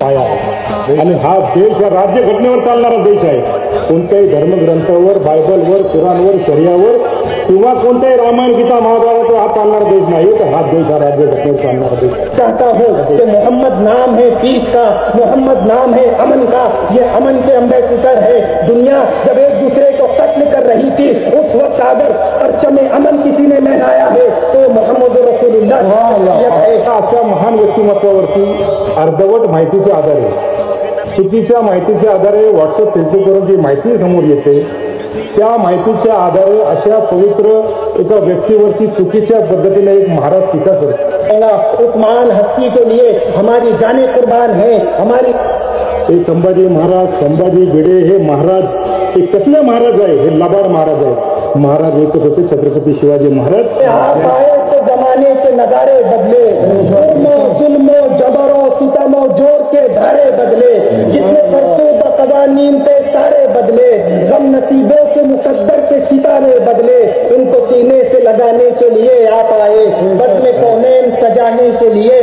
पाया आहे आणि हा देश या राज्यघटनेवर चालणारा देश आहे. कोणत्याही धर्मग्रंथावर, बायबलवर, कुराणवर, शरियावर किंवा कोणत्याही रामायण, गीता, महाभारतावर हा चालणारा देश नाही. तर हा देश हा राज्यघटनेवर चालणारा देश. चाहता हूँ कि मोहम्मद नाम है पीस का, मोहम्मद नाम है अमन का, ये अमन के एम्बेसडर है. दुनिया जब एक दूसरे को कत्ल कर रही थी उस वक्त अगर परचमे अमन किसी ने लहराया है तो मोहम्मद रसूलुल्लाह है. अशा महान व्यक्तिमत्वावरती अर्धवट माहितीच्या आधारे, चुकीच्या माहितीच्या आधारे व्हॉट्सअप, फेसबुकवरून जी माहिती समोर येते त्या माहितीच्या आधारे अशा पवित्र एका व्यक्तीवरती चुकीच्या पद्धतीने एक महाराज टीका करतो. उस महान हस्ती के लिए हमारी जाने कुर्बान है. हमारी हे संभाजी महाराज, संभाजी भिडे हे महाराज, हे कसले महाराज आहे? हे लबाड महाराज आहे. महाराज एकच होते, छत्रपती शिवाजी महाराज. आए तो जमाने के नजारे बदले, जुल्मो जबरो सितमो जोर के धारे बदले, जितने परसों कवानीन थे सारे बदले, गम नसीबों के मुकद्दर के सितारे बदले. उनको सीने से लगाने के लिए आप आए, बदले कौनैन सजाने के लिए